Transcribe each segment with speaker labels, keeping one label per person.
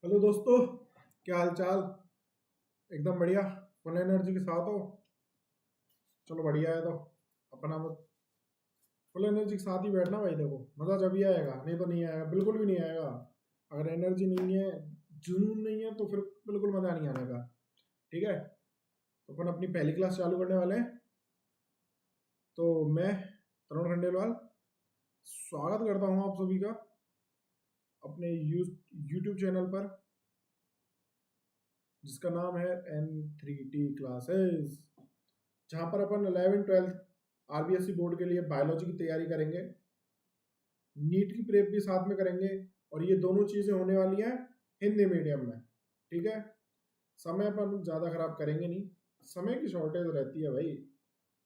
Speaker 1: Hello दोस्तों, क्या हाल चाल। एकदम बढ़िया। फुल एनर्जी के साथ हो। चलो बढ़िया है। तो अपना फुल एनर्जी के साथ ही बैठना भाई। देखो मज़ा जब ही आएगा, नहीं तो नहीं आएगा, बिल्कुल भी नहीं आएगा। अगर एनर्जी नहीं है, जुनून नहीं है, तो फिर बिल्कुल मज़ा नहीं आने का। ठीक है। तो अपन अपनी पहली क्लास चालू करने वाले हैं। तो मैं तरुण खंडेलवाल स्वागत करता हूँ आप सभी का अपने यूट्यूब चैनल पर, जिसका नाम है N3T क्लासेस, जहाँ पर अपन 11th-12th आरबीएससी बोर्ड के लिए बायोलॉजी की तैयारी करेंगे। नीट की प्रेप भी साथ में करेंगे। और ये दोनों चीज़ें होने वाली हैं हिंदी मीडियम में। ठीक है। समय अपन ज़्यादा खराब करेंगे नहीं। समय की शॉर्टेज रहती है भाई,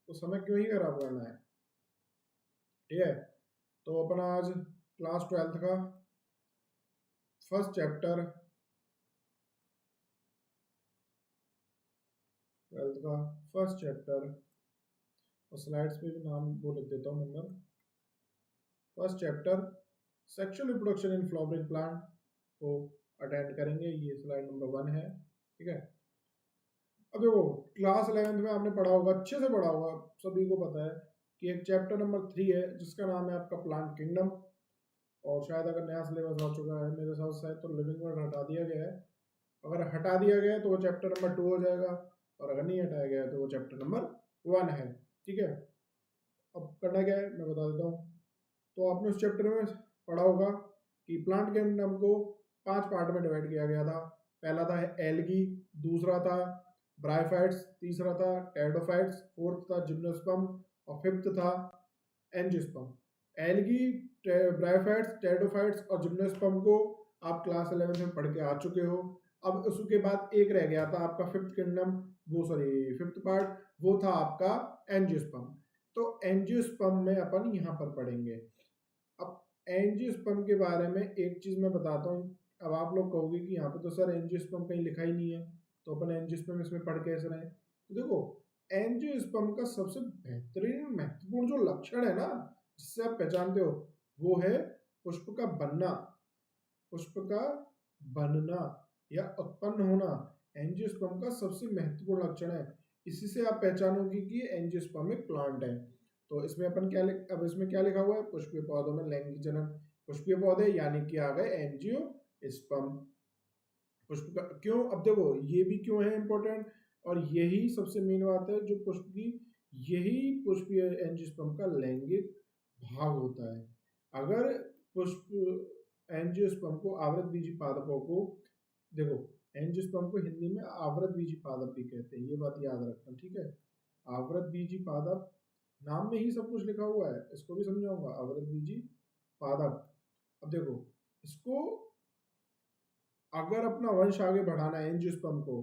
Speaker 1: तो समय क्यों ही खराब करना है। ठीक है। तो अपन आज क्लास 12th का फर्स्ट चैप्टर, 12th का फर्स्ट चैप्टर, और स्लाइड्स पे भी नाम वो लिख देता हूँ number. First chapter sexual reproduction in flowering plant को अटेंड करेंगे। ये स्लाइड नंबर 1 है। ठीक है। अब देखो, क्लास 11th में आपने पढ़ा होगा, अच्छे से पढ़ा होगा, सभी को पता है कि एक चैप्टर नंबर 3 है जिसका नाम है आपका प्लांट किंगडम। और शायद अगर नया सिलेबस आ चुका है मेरे साथ, शायद तो लिविंग वर्ड हटा दिया गया है। अगर हटा दिया गया है तो वो चैप्टर नंबर 2 हो जाएगा, और अगर नहीं हटाया गया है तो वो चैप्टर नंबर 1 है। ठीक है। अब करना क्या है मैं बता देता हूँ। तो आपने उस चैप्टर में पढ़ा होगा कि प्लांट किंगडम को 5 पार्ट में डिवाइड किया गया था। पहला था एल्गी, दूसरा था ब्रायोफाइट्स, तीसरा था टेरिडोफाइट्स, फोर्थ था जिम्नोस्पर्म, और फिफ्थ था एंजियोस्पर्म। एल्गी, ब्रायोफाइट्स, टेरिडोफाइट्स और जिम्नोस्पर्म को आप क्लास 11 में पढ़ के आ चुके हो। अब उसके बाद एक रह गया था आपका फिफ्थ किंगडम, वो सॉरी फिफ्थ पार्ट, वो था आपका एंजियोस्पर्म। तो एंजियोस्पर्म में अपन यहाँ पर पढ़ेंगे। अब एंजियोस्पर्म के बारे में एक चीज मैं बताता हूँ। अब आप लोग कहोगे कि यहाँ पे तो सर एंजियोस्पर्म कहीं लिखा ही नहीं है, तो अपन एंजियोस्पर्म इसमें पढ़ कैसे रहे। तो देखो, एंजियोस्पर्म का सबसे बेहतरीन महत्वपूर्ण जो लक्षण है ना, जिससे आप पहचानते हो, वो है पुष्प का बनना। पुष्प का बनना या उत्पन्न होना एंजियोस्पर्म का सबसे महत्वपूर्ण लक्षण है। इसी से आप पहचानोगे कि एंजियोस्पर्म एक प्लांट है। तो इसमें अपन क्या अब इसमें क्या लिखा हुआ है, पुष्पीय पौधों में लैंगिक जनन। पुष्पीय पौधे यानी कि आ गए एंजियोस्पर्म। पुष्प का क्यों, अब देखो ये भी क्यों है इंपॉर्टेंट, और यही सबसे मेन बात है जो पुष्प की, यही पुष्पीय एंजियोस्पर्म का लैंगिक भाग होता है। अगर पुष्प एंजियोस्पर्म को आवृत बीजी पादपों को, देखो एंजियोस्पर्म को हिंदी में आवृत बीजी पादप भी कहते हैं, ये बात याद रखना। ठीक है। आवृत बीजी पादप, नाम में ही सब कुछ लिखा हुआ है, इसको भी समझाऊंगा। आवृत बीजी पादप। अब देखो, इसको अगर अपना वंश आगे बढ़ाना है एंजियोस्पर्म को,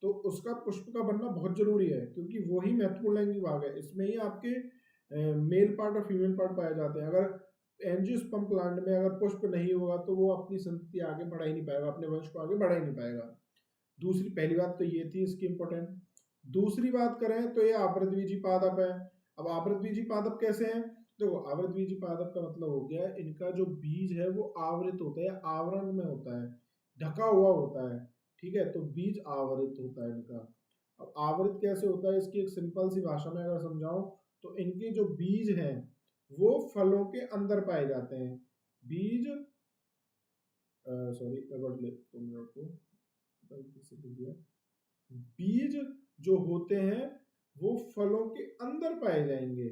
Speaker 1: तो उसका पुष्प का बनना बहुत जरूरी है, क्योंकि वो ही महत्वपूर्ण लैंगिक भाग है। इसमें ही आपके मेल पार्ट और फीमेल पार्ट पाए जाते हैं। अगर एंजियोस्पर्म प्लांट में अगर पुष्प नहीं होगा तो वो अपनी संतति आगे बढ़ा ही नहीं पाएगा, अपने वंश को आगे बढ़ा ही नहीं पाएगा। दूसरी, पहली बात तो ये थी इसकी इंपॉर्टेंट। दूसरी बात करें तो ये आवृतबीजी पादप है। अब आवृतबीजी पादप कैसे हैं, देखो आवृतबीजी पादप का मतलब हो गया इनका जो बीज है वो आवृत होता है, आवरण में होता है, ढका हुआ होता है। ठीक है। तो बीज आवृत होता है इनका। अब आवृत कैसे होता है, इसकी एक सिंपल सी भाषा में अगर समझाऊं, तो इनके जो बीज हैं वो फलों के अंदर पाए जाते हैं। बीज, सॉरी वर्ड ले तुम को गलती से लिख दिया। बीज जो होते हैं वो फलों के अंदर पाए जाएंगे।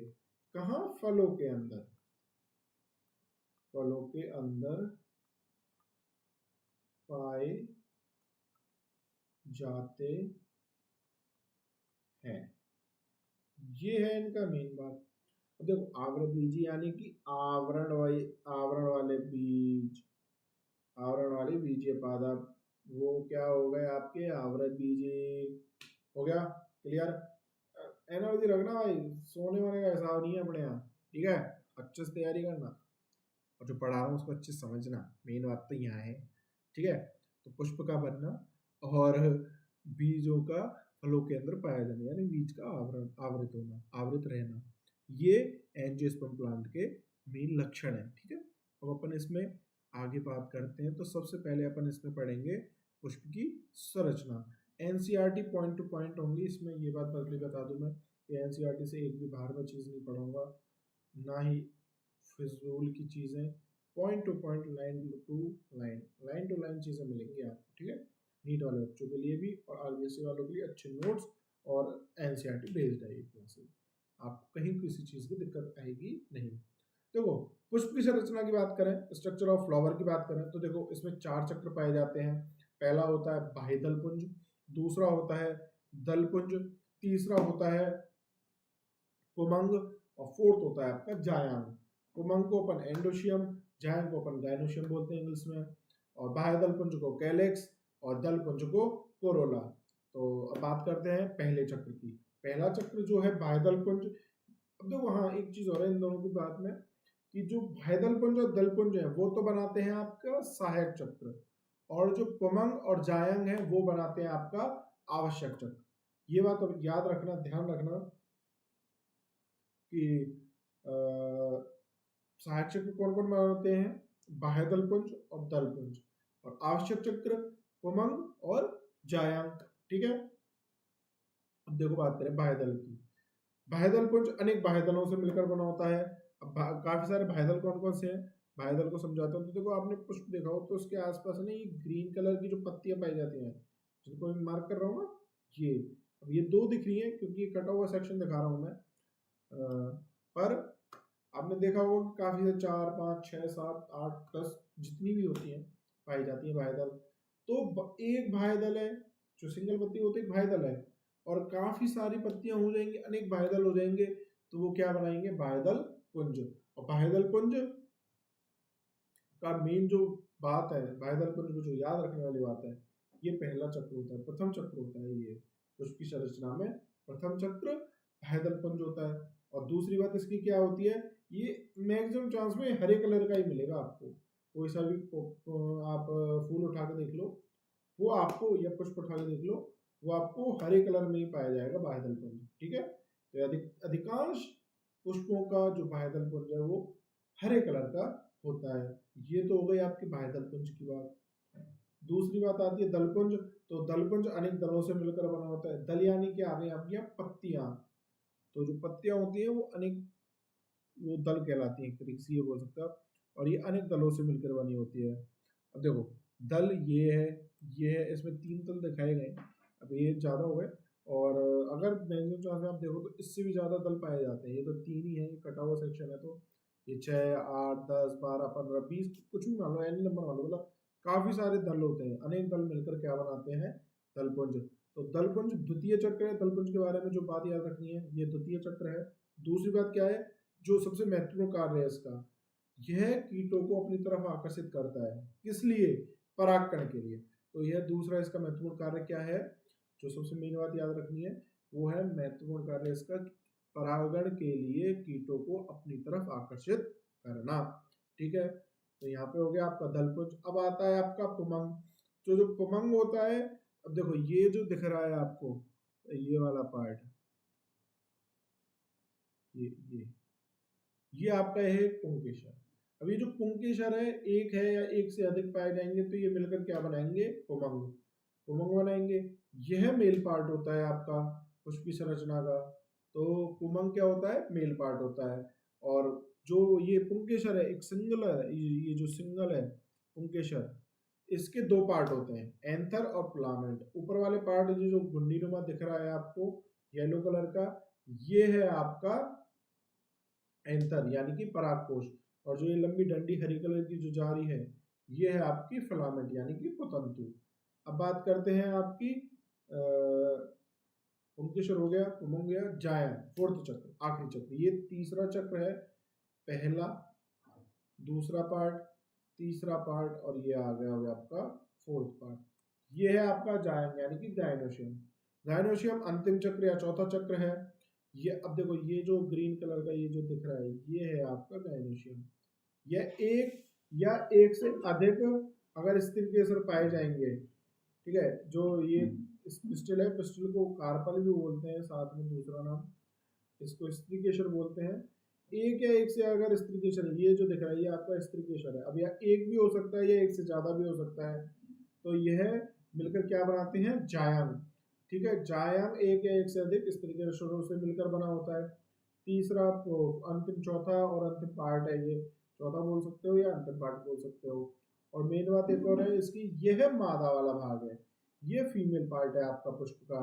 Speaker 1: कहाँ, फलों के अंदर। फलों के अंदर पाए जाते हैं। ये है इनका मेन बात। अब देखो आवृत बीजी यानी कि आवरण वाले बीज, आवरण वाले बीजीय पादप, वो क्या हो गए आपके आवृत बीजी। हो गया क्लियर। एनर्जी रखना भाई, सोने वोने का हिसाब नहीं है अपने यहाँ। ठीक है। अच्छे से तैयारी करना, और जो पढ़ा रहा हूँ उसको अच्छे से समझना, मेन बात तो यहाँ है। ठीक है। तो पुष्प का बनना और बीजों का फलों के अंदर पाया जाना, यानी बीज का आवरण, आवृत होना, आवृत रहना, ये एंजियोस्पर्म प्लांट के मेन लक्षण है। ठीक है। अब अपन इसमें आगे बात करते हैं तो सबसे पहले अपन इसमें पढ़ेंगे पुष्प की संरचना। एनसीईआरटी पॉइंट टू पॉइंट होंगी इसमें, ये बात पहले बता दूं मैं कि एनसीईआरटी से एक भी बाहर में चीज़ नहीं पढ़ूंगा, ना ही फिजूल की चीज़ें। Point to point, line to line चीज़ें मिलेंगी आपको, ठीक है। नीट वाले बच्चों के लिए भी और आरबीएससी वालों के लिए अच्छे नोट्स और एनसीईआरटी बेस्ड है ये क्लासेस, आपको कहीं किसी चीज़ की दिक्कत आएगी नहीं। देखो पुष्प की संरचना की बात करें, स्ट्रक्चर ऑफ फ्लावर की बात करें तो देखो इसमें 4 चक्र पाए जाते हैं। पहला होता है बाह्यदल पुंज, दूसरा होता है दल पुंज, तीसरा होता है पुमंग और फोर्थ होता है आपका जायांग। पुमंग को अपन एंडोशियम, जायांग को अपन गाइनोशियम बोलते हैं इंग्लिश में, और बाह्यदल पुंज को कैलेक्स और दल पुंज को कोरोला। तो अब बात करते हैं पहले चक्र की। पहला चक्र जो है बाह्यदल पुंज, अब देखो हाँ एक चीज और है इन दोनों की बात में कि जो बाह्यदल पुंज और दल पुंज है वो तो बनाते हैं आपका सहायक चक्र, और जो पुमंग और जायंग है वो बनाते हैं आपका आवश्यक चक्र। ये बात अब याद रखना, ध्यान रखना कि सहायक चक्र कौन कौन बनाते हैं, बाह्यदल पुंज और दल पुंज, और आवश्यक चक्र पुमंग और जायंग, ठीक है। अब देखो बात करें बाह्यदल की। बाह्यदल पुंज अनेक बाह्यदलों से मिलकर बना होता है। अब काफी सारे बाह्यदल कौन कौन से हैं, बाह्यदल को समझाता हूँ। तो देखो आपने पुष्प देखा हो तो उसके आसपास ना ये ग्रीन कलर की जो पत्तियां पाई जाती हैं, जिनको मैं मार्क कर रहा हूँ ना, ये अब ये 2 दिख रही है क्योंकि ये कटा हुआ सेक्शन दिखा रहा हूँ मैं। पर आपने देखा होगा कि काफी से 4 5 6 7 8 10 जितनी भी होती हैं पाई जाती है बाह्यदल। तो एक बाह्यदल है जो सिंगल पत्ती होती है, एक बाह्यदल है, और काफी सारी पत्तियां हो जाएंगी, अनेक बाह्यदल हो जाएंगे, तो वो क्या बनाएंगे, बाह्यदल पुंज। और बाह्यदल पुंज का मेन जो बात है, बाह्यदल पुंज को जो याद रखने वाली बात है, ये पहला चक्र होता है, प्रथम चक्र होता है ये पुष्प की संरचना में। प्रथम चक्र बाह्यदल पुंज होता है। और दूसरी बात इसकी क्या होती है, ये मैक्सिमम चांस में हरे कलर का ही मिलेगा आपको। कोई सा भी आप फूल उठा के देख लो, वो आपको, या पुष्प उठा के देख लो, वो आपको हरे कलर में ही पाया जाएगा बाह्यदल पुंज, ठीक है। तो अधिकांश पुष्पों का जो बाह्यदल पुंज है वो हरे कलर का होता है। ये तो हो गई आपकी बाह्यदल पुंज की बात। दूसरी बात आती है दलपुंज। तो दलपुंज अनेक दलों से मिलकर बना होता है। दल यानी कि आ गई आपकी पत्तियां, तो जो पत्तियां होती हैं वो अनेक, वो दल कहलाती है एक तरीके से, ये बोल सकते हैं आप। और ये अनेक दलों से मिलकर बनी होती है। अब देखो दल ये है, ये है, इसमें 3 दल दिखाए गए, अब ये ज़्यादा हो गए, और अगर मैक्सिमम चांस में आप देखो तो इससे भी ज़्यादा दल पाए जाते हैं। ये तो 3 ही है, ये कटा हुआ सेक्शन है, तो ये 6 8 10 12 15 20 कुछ भी मान लो, एनी नंबर मान लो, मतलब काफ़ी सारे दल होते हैं। अनेक दल मिलकर क्या बनाते हैं, दलपुंज। तो दलपुंज द्वितीय चक्र है। दलपुंज के बारे में जो बात याद रखनी है, ये द्वितीय चक्र है। दूसरी बात क्या है, जो सबसे महत्वपूर्ण कार्य है इसका, यह कीटों को अपनी तरफ आकर्षित करता है। किस लिए, परागकण के लिए। तो यह दूसरा इसका महत्वपूर्ण कार्य क्या है, जो सबसे मेन बात याद रखनी है वो है महत्वपूर्ण कार्य इसका, परागण के लिए कीटों को अपनी तरफ आकर्षित करना, ठीक है। तो यहाँ पे हो गया आपका दलपुंज। अब आता है आपका पुमंग। तो जो पुमंग होता है, अब देखो ये जो दिख रहा है आपको, ये वाला पार्ट, ये आपका है पुंकेसर। अब ये जो पुंकेसर है, एक है या एक से अधिक पाए जाएंगे तो ये मिलकर क्या बनाएंगे, पुमंग, पुमंग बनाएंगे। यह मेल पार्ट होता है आपका पुष्प की संरचना का। तो पुमंग क्या होता है, मेल पार्ट होता है। और जो ये पुंकेसर है, एक सिंगल है, ये जो सिंगल है पुंकेसर, इसके 2 पार्ट होते हैं, एंथर और फिलामेंट। ऊपर वाले पार्ट जो घुंडीनुमा दिख रहा है आपको येलो कलर का, ये है आपका एंथर यानी कि परागकोश, और जो ये लंबी डंडी हरी कलर की जो जा रही है, ये है आपकी फिलामेंट यानी कि पुतंतु। अब बात करते हैं आपकी पुंकेसर हो गया, पुमंग गया, जायन, फोर्थ चक्र, आखिरी चक्र, ये तीसरा चक्र है। पहला, दूसरा पार्ट, तीसरा पार्ट, और ये आ गया होगा आपका फोर्थ पार्ट। ये है आपका जायन यानी कि गायनोशियम। गायनोशियम अंतिम चक्र या चौथा चक्र है। ये अब देखो ये जो ग्रीन कलर का ये जो दिख रहा है, ये है आपका गायनोशियम। यह एक या एक से अधिक अगर स्थिर केसर पाए जाएंगे, ठीक है, जो ये पिस्टल है, पिस्टल को कार्पल भी बोलते हैं, साथ में दूसरा नाम इसको स्त्री केसर बोलते हैं। एक या एक से अगर स्त्रीकेशर है, ये जो दिख रहा है ये आपका स्त्रीकेशर है। अब यह एक भी हो सकता है या एक से ज्यादा भी हो सकता है, तो यह मिलकर क्या बनाते हैं, जायंग। ठीक है, जायंग एक या एक से अधिक स्त्रीकेशरों से मिलकर बना होता है। तीसरा अंतिम चौथा और अंतिम पार्ट है ये, चौथा बोल सकते हो या अंतिम पार्ट बोल सकते हो। और मेन बात एक और है इसकी, यह मादा वाला भाग है, ये फीमेल पार्ट है आपका पुष्प का।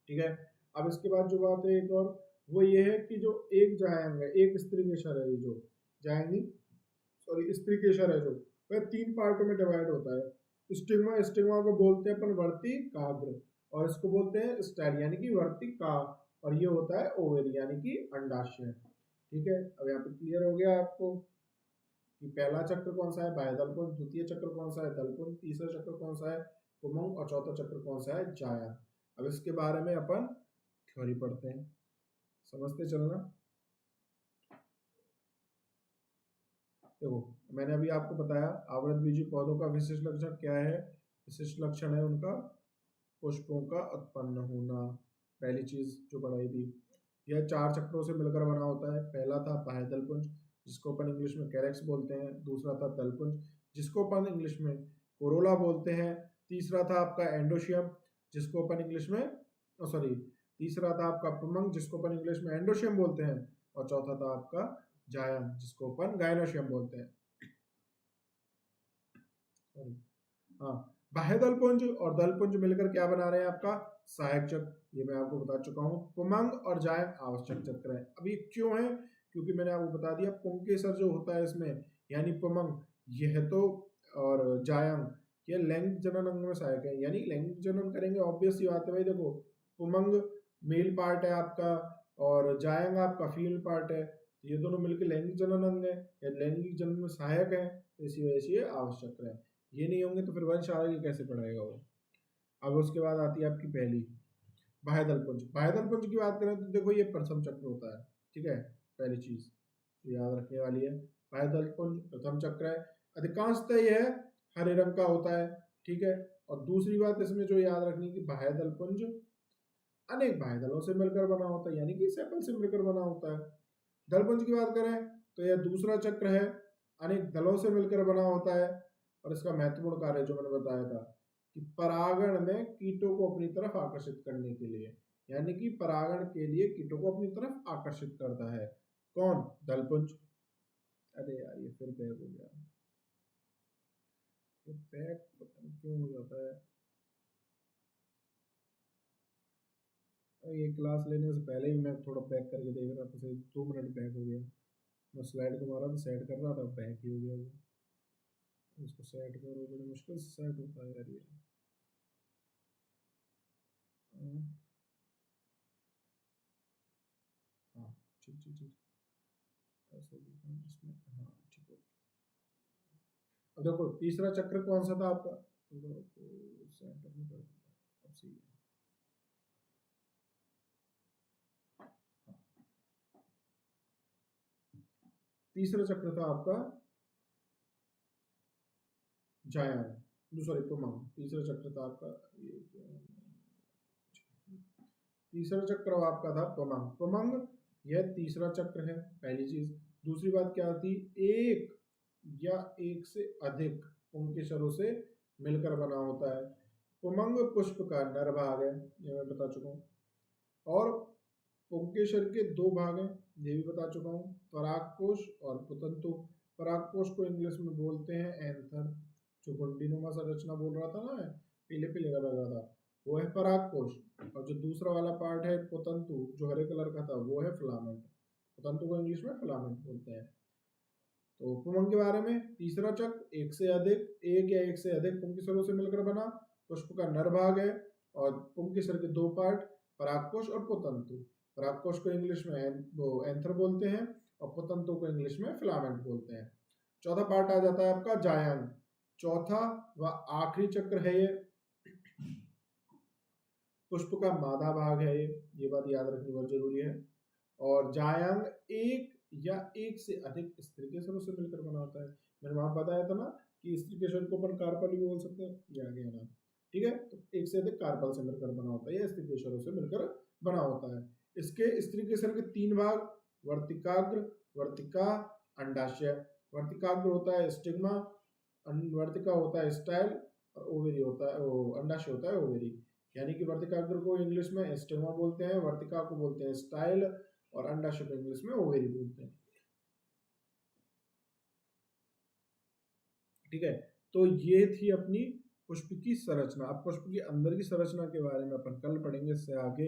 Speaker 1: ठीक है, अब इसके बाद जो बात है एक और, वो ये है कि जो एक जायंग है, एक स्त्रीकेशर है, ये जो जायंगी सॉरी स्त्रीकेशर है जो, वह 3 पार्टों में डिवाइड होता है। स्टिग्मा, स्टिग्मा को बोलते हैं अपन वर्ती काग्र, और इसको बोलते हैं स्टाइल यानी कि वर्ती का, और ये होता है ओवेरी यानी कि अंडाशय। ठीक है, अब यहाँ पे क्लियर हो गया आपको कि पहला चक्र कौन सा है, बाह्यदलपुंज, द्वितीय चक्र कौन सा है, दलपुंज, तीसरा चक्र कौन सा है, पुमंग, और चौथा चक्र कौन सा है, जाया। अब इसके बारे में अपन थ्योरी पढ़ते हैं, समझते चलना। देखो, मैंने अभी आपको बताया आवृतबीजी पौधों का विशिष्ट लक्षण क्या है। विशिष्ट लक्षण है उनका पुष्पों का उत्पन्न होना, पहली चीज जो पढ़ाई थी। यह 4 चक्रों से मिलकर बना होता है। पहला था बाह्यदलपुंज, जिसको अपन इंग्लिश में कैरेक्स बोलते हैं। दूसरा था दलपुंज, जिसको अपन इंग्लिश में कोरोला बोलते हैं। तीसरा था आपका एंडोशियम, जिसको अपन इंग्लिश में सॉरी तीसरा था आपका पुमंग, जिसको अपन इंग्लिश में एंडोशियम बोलते हैं। और चौथा था आपका जायम, जिसको अपन गायनोशियम बोलते हैं। सॉरी, हाँ, बाह्यदलपुंज और दलपुंज मिलकर क्या बना रहे हैं, आपका सहायक चक्र। ये मैं आपको बता चुका हूँ। पुमंग और जायम आवश्यक चक्र है। अब ये क्यों है, क्योंकि मैंने आपको बता दिया पुंकेसर जो होता है इसमें, यानी पुमंग, यह तो, और जायम, ये लैंगिक जनन अंग में सहायक है, यानी लैंगिक जनन करेंगे, ऑब्वियस सी बात है भाई। देखो, पुमंग मेल पार्ट है आपका और जायंग आपका फीमेल पार्ट है, तो ये दोनों मिलकर लैंगिक जनन अंग है या लैंगिक जनन में सहायक है, तो इसी वजह से ये आवश्यक है। ये नहीं होंगे तो फिर वंश आगे कैसे बढ़ाएगा वो। अब उसके बाद आती है आपकी पहली बाह्यदलपुंज। बाह्यदलपुंज की बात करें तो देखो ये प्रथम चक्र होता है। ठीक है, पहली चीज जो याद रखने वाली है, बाह्यदलपुंज प्रथम चक्र है। अधिकांशतः यह हरे रंग का होता है। ठीक है, और दूसरी बात इसमें जो याद रखनी की बाह्यदलपुंज अनेक बाह्यदलों से मिलकर बना होता है, यानी कि सेपल से मिलकर बना होता है। दलपुंज की बात करें तो यह दूसरा चक्र है, अनेक दलों से मिलकर बना होता है। और इसका महत्वपूर्ण कार्य जो मैंने बताया था कि परागण में कीटों को अपनी तरफ आकर्षित करने के लिए, यानी कि परागण के लिए कीटों को अपनी तरफ आकर्षित करता है कौन, दलपुंज। अरे यार ये फिर बैग हो गया, ये बैग पता नहीं क्यों हो जाता है। ये क्लास लेने से पहले ही मैं थोड़ा बैक करके देख रहा था, सिर्फ 2 मिनट बैक हो गया। मैं स्लाइड को मारा था, सेट कर रहा था, बैक ही हो गया वो। इसको सेट करो, बड़ी मुश्किल से सेट होता है यार ये। हाँ, ठीक ठीक ठीक, ऐसे भी हम इसमें, हाँ ठीक है। अब देखो तीसरा चक्र कौन सा था आपका, सेंटर में कर देता हूँ, अब सही है। हाँ, तीसरा चक्र था आपका जायंग, सॉरी पुमंग। तीसरा चक्र था आपका ये, तीसरा चक्र आपका था पुमंग। पुमंग यह तीसरा चक्र है, पहली चीज। दूसरी बात क्या थी, एक या एक से अधिक पुंकेसरों से मिलकर बना होता है। पुमंग पुष्प का नर भाग है, ये मैं बता चुका हूँ। और पुंकेसर के 2 भाग हैं, ये भी बता चुका हूँ, परागकोश और पुतंतु। परागकोश को इंग्लिश में बोलते हैं एंथर, जो गुंडीनुमा संरचना बोल रहा था ना मैं, पीले पीले कलर का था, वो है परागकोश। और जो दूसरा वाला पार्ट है पुतंतु, जो हरे कलर का था, वो है फिलामेंट। पुतंतु को इंग्लिश में फिलामेंट बोलते हैं। तो पुमंग के बारे में, तीसरा चक्र एक से अधिक, एक या एक से अधिक पुंकेसरों से मिलकर बना, पुष्प का नर भाग है, और पुंकेसर के 2 पार्ट, परागकोश और पुतंतु। परागकोश को इंग्लिश में वो एंथर बोलते हैं, और पुतंतु को इंग्लिश में फिलामेंट बोलते हैं। चौथा पार्ट आ जाता है आपका जायंग, चौथा व आखिरी चक्र है ये, पुष्प का मादा भाग है ये बात याद रखनी बहुत जरूरी है। और जायंग एक या एक से अधिक स्त्रीकेसरों से मिलकर बना होता है। मैंने वहां बताया था ना कि स्त्रीकेसर को अपन कार्पल भी बोल सकते हैं, ये आ गया नाम। ठीक है, तो एक से अधिक कार्पल से मिलकर बना होता है या स्त्रीकेसरों से मिलकर बना होता है। इसके स्त्रीकेसर के 3 भाग, वर्तिकाग्र, वर्तिका, अंडाशय। वर्तिकाग्र होता है स्टिग्मा, वर्तिका होता है स्टाइल, और ओवेरी होता है, अंडाशय होता है ओवेरी। यानी कि वर्तिकाग्र को इंग्लिश में स्टिग्मा बोलते हैं, वर्तिका को बोलते हैं स्टाइल, और अंडाशय को इंग्लिश में ओवेरी बोलते हैं। ठीक है, तो ये थी अपनी पुष्प की संरचना। अब पुष्प की अंदर की संरचना के बारे में अपन कल पढ़ेंगे इससे आगे।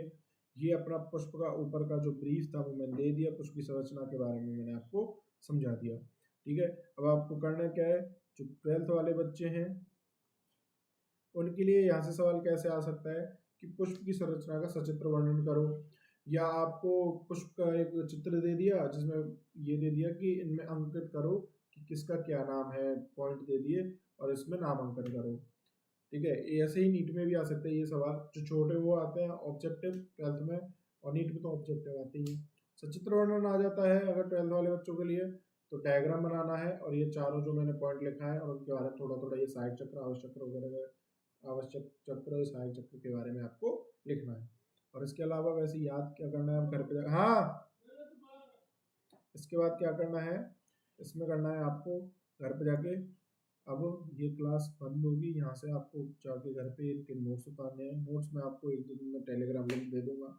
Speaker 1: ये अपना पुष्प का ऊपर का जो ब्रीफ था वो मैंने दे दिया, पुष्प की संरचना के बारे में मैंने आपको समझा दिया। ठीक है, अब आपको करना क्या है, जो 12th वाले बच्चे हैं उनके लिए यहाँ से सवाल कैसे आ सकता है कि पुष्प की संरचना का सचित्र वर्णन करो, या आपको पुष्प का एक चित्र दे दिया जिसमें ये दे दिया कि इनमें अंकित करो कि किसका क्या नाम है, पॉइंट दे दिए और इसमें नामांकन करो। ठीक है, ऐसे ही नीट में भी आ सकते हैं ये सवाल, जो छोटे वो आते हैं ऑब्जेक्टिव 12th में, और नीट में तो ऑब्जेक्टिव आते ही हैं। सचित्र वर्णन आ जाता है अगर 12th वाले बच्चों के लिए, तो डायग्राम बनाना है और ये चारों जो मैंने पॉइंट लिखा है और उनके बारे में थोड़ा थोड़ा, ये सहायक चक्र, आवश्यक चक्र वगैरह, आवश्यक चक्र, सहायक चक्र के बारे में आपको लिखना है। और इसके अलावा वैसे याद क्या करना है, घर पे हाँ, इसके बाद क्या करना है, इसमें करना है आपको घर पे जाके, अब ये क्लास बंद होगी, यहाँ से आपको जाके घर पे इनके नोट्स उतारने हैं। नोट्स मैं आपको 1-2 दिन में टेलीग्राम लिंक दे दूंगा,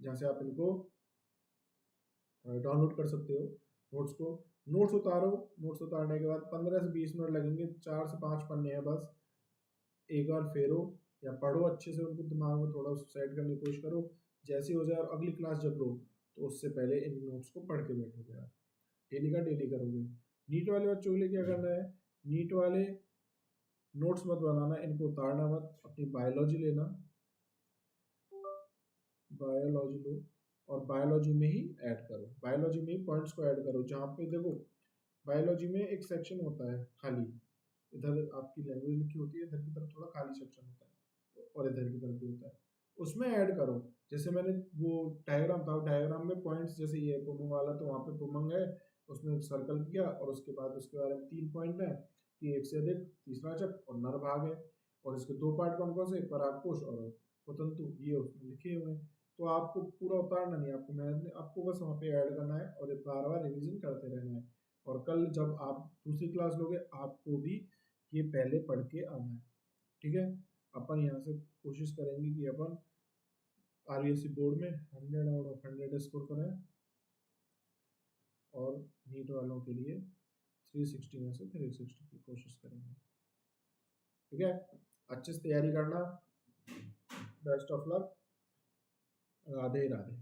Speaker 1: जहाँ से आप इनको डाउनलोड कर सकते हो नोट्स को। नोट्स उतारो, नोट्स उतारने के बाद 15 से 20 मिनट लगेंगे, 4 से 5 पन्ने हैं बस। एक बार फेरो या पढ़ो अच्छे से, उनको दिमाग में थोड़ा सेट करने की कोशिश करो। जैसे हो जाए और अगली क्लास जब लो तो उससे पहले इन नोट्स को पढ़ के बैठोगे आप, डेली का डेली करोगे। नीट वाले बच्चों के लिए क्या करना है, नीट वाले नोट्स मत बनाना, इनको उतारना मत, अपनी बायोलॉजी लेना, बायोलॉजी लो और बायोलॉजी में ही ऐड करो, बायोलॉजी में ही पॉइंट्स को ऐड करो। जहाँ पे देखो बायोलॉजी में एक सेक्शन होता है खाली, इधर आपकी लैंग्वेज लिखी होती है, इधर की तरफ थोड़ा खाली सेक्शन होता है और इधर की तरफ भी होता है, उसमें ऐड करो। जैसे मैंने वो डायग्राम था, डायग्राम में पॉइंट्स, जैसे ये पुमंग वाला, तो वहाँ पे पुमंग है, उसमें सर्कल किया और उसके बाद उसके बारे में 3 पॉइंट है कि एक से अधिक, तीसरा चक और नर भाग है, और इसके 2 पार्ट कौन कौन से, परागकोश और स्वतंतु, ये उसमें लिखे हुए हैं। तो आपको पूरा उतारना नहीं, आपको मेहनत नहीं, आपको बस वहाँ पे ऐड करना है और बार बार रिविजन करते रहना है। और कल जब आप दूसरी क्लास लोगे आपको भी ये पहले पढ़ के आना है। ठीक है, अपन यहाँ से कोशिश करेंगे कि अपन आरबीएससी बोर्ड में 100 आउट ऑफ 100 स्कोर करें, और नीट वालों के लिए 360 में से 360 की कोशिश करेंगे। ठीक है, अच्छे से तैयारी करना, best of luck, Radhe Radhe.